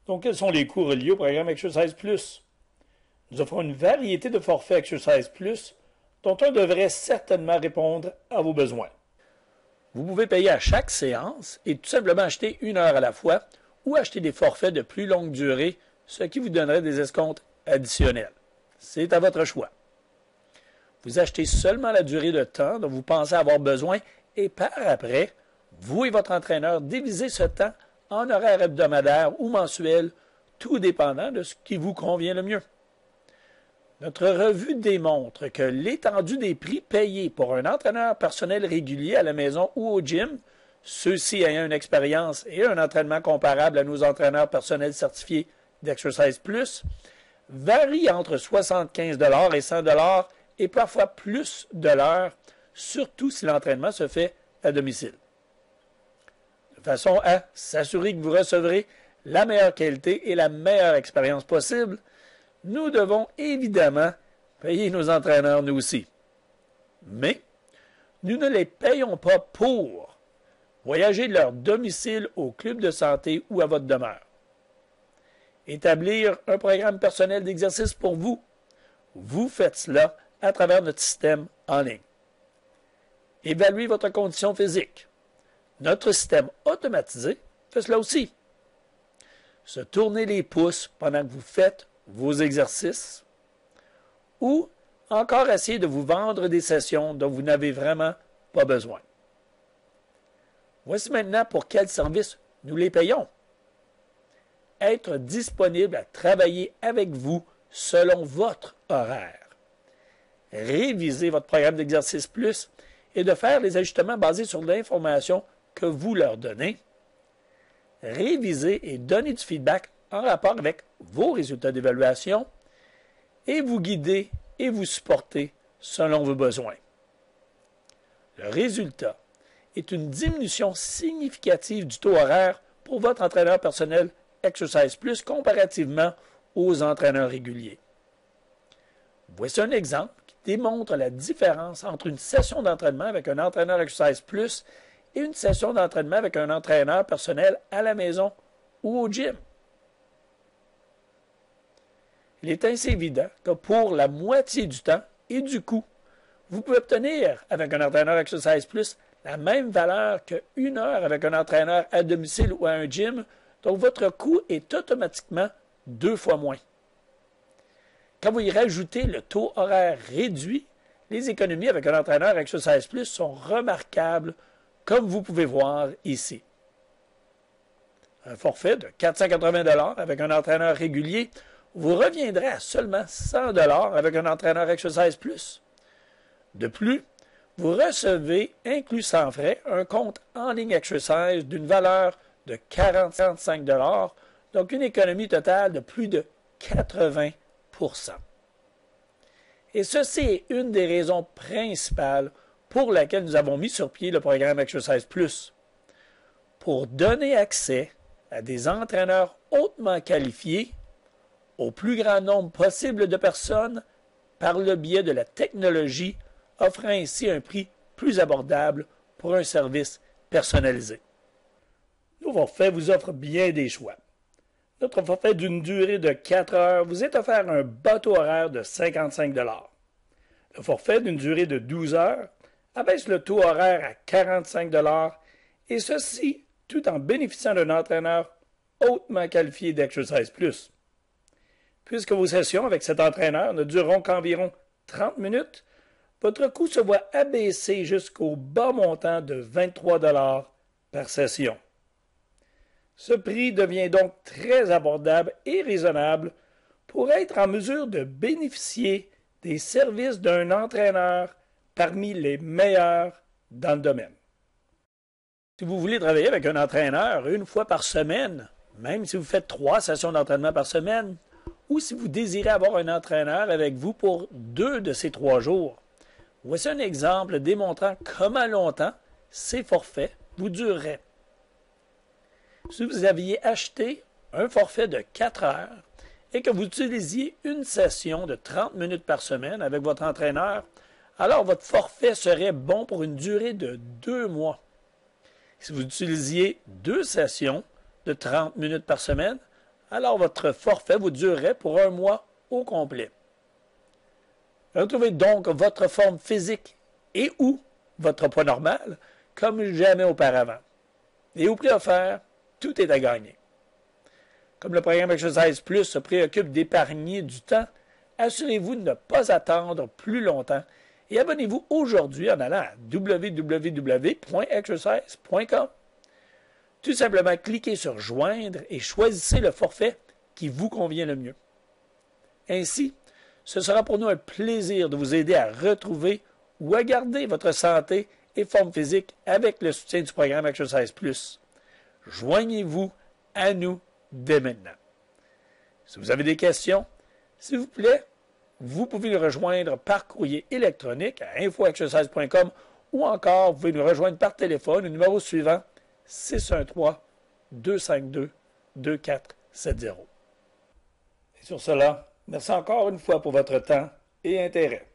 Donc, quels sont les coûts reliés au programme Exercise Plus? Nous offrons une variété de forfaits Exercise Plus, dont un devrait certainement répondre à vos besoins. Vous pouvez payer à chaque séance et tout simplement acheter 1 heure à la fois ou acheter des forfaits de plus longue durée, ce qui vous donnerait des escomptes additionnels. C'est à votre choix. Vous achetez seulement la durée de temps dont vous pensez avoir besoin et par après, vous et votre entraîneur divisez ce temps en horaires hebdomadaires ou mensuels, tout dépendant de ce qui vous convient le mieux. Notre revue démontre que l'étendue des prix payés pour un entraîneur personnel régulier à la maison ou au gym, ceux-ci ayant une expérience et un entraînement comparable à nos entraîneurs personnels certifiés d'Exercise Plus, varie entre 75 $ et 100 $ et parfois plus de l'heure, surtout si l'entraînement se fait à domicile. De façon à s'assurer que vous recevrez la meilleure qualité et la meilleure expérience possible, nous devons évidemment payer nos entraîneurs nous aussi. Mais nous ne les payons pas pour voyager de leur domicile au club de santé ou à votre demeure. Établir un programme personnel d'exercice pour vous. Vous faites cela à travers notre système en ligne. Évaluer votre condition physique. Notre système automatisé fait cela aussi. Se tourner les pouces pendant que vous faites vos exercices ou encore essayer de vous vendre des sessions dont vous n'avez vraiment pas besoin. Voici maintenant pour quels services nous les payons. Être disponible à travailler avec vous selon votre horaire. Réviser votre programme d'exercice plus et de faire les ajustements basés sur l'information que vous leur donnez. Réviser et donner du feedback en rapport avec vos résultats d'évaluation et vous guider et vous supporter selon vos besoins. Le résultat est une diminution significative du taux horaire pour votre entraîneur personnel Exercise Plus comparativement aux entraîneurs réguliers. Voici un exemple qui démontre la différence entre une session d'entraînement avec un entraîneur Exercise Plus et une session d'entraînement avec un entraîneur personnel à la maison ou au gym. Il est ainsi évident que pour la moitié du temps et du coût, vous pouvez obtenir avec un entraîneur Exercise Plus la même valeur que 1 heure avec un entraîneur à domicile ou à un gym, donc votre coût est automatiquement 2 fois moins. Quand vous y rajoutez le taux horaire réduit, les économies avec un entraîneur Exercise Plus sont remarquables, comme vous pouvez voir ici. Un forfait de 480 $ avec un entraîneur régulier vous reviendrait à seulement 100 $ avec un entraîneur Exercise Plus. De plus, vous recevez, inclus sans frais, un compte en ligne Exercise d'une valeur de 45 $, donc une économie totale de plus de 80 %. Et ceci est une des raisons principales pour laquelle nous avons mis sur pied le programme Exercise Plus. Pour donner accès à des entraîneurs hautement qualifiés au plus grand nombre possible de personnes par le biais de la technologie, offrant ainsi un prix plus abordable pour un service personnalisé. Nos forfaits vous offrent bien des choix. Notre forfait d'une durée de 4 heures vous est offert un bateau horaire de 55 $. Le forfait d'une durée de 12 heures abaisse le taux horaire à 45 $ et ceci tout en bénéficiant d'un entraîneur hautement qualifié d'Exercise Plus. Puisque vos sessions avec cet entraîneur ne dureront qu'environ 30 minutes, votre coût se voit abaissé jusqu'au bas montant de 23 $ par session. Ce prix devient donc très abordable et raisonnable pour être en mesure de bénéficier des services d'un entraîneur parmi les meilleurs dans le domaine. Si vous voulez travailler avec un entraîneur 1 fois par semaine, même si vous faites 3 sessions d'entraînement par semaine, ou si vous désirez avoir un entraîneur avec vous pour 2 de ces 3 jours, voici un exemple démontrant comment longtemps ces forfaits vous dureraient. Si vous aviez acheté un forfait de 4 heures et que vous utilisiez une session de 30 minutes par semaine avec votre entraîneur, alors votre forfait serait bon pour une durée de 2 mois. Si vous utilisiez 2 sessions de 30 minutes par semaine, alors votre forfait vous durerait pour un mois au complet. Retrouvez donc votre forme physique et ou votre poids normal comme jamais auparavant. Et au prix offert, tout est à gagner. Comme le programme Exercise Plus se préoccupe d'épargner du temps, assurez-vous de ne pas attendre plus longtemps et abonnez-vous aujourd'hui en allant à www.exercise.com. Tout simplement, cliquez sur « Joindre » et choisissez le forfait qui vous convient le mieux. Ainsi, ce sera pour nous un plaisir de vous aider à retrouver ou à garder votre santé et forme physique avec le soutien du programme Exercise Plus. Joignez-vous à nous dès maintenant. Si vous avez des questions, s'il vous plaît, vous pouvez nous rejoindre par courrier électronique à info-exercise.com ou encore vous pouvez nous rejoindre par téléphone au numéro suivant 613-252-2470. Et sur cela, merci encore une fois pour votre temps et intérêt.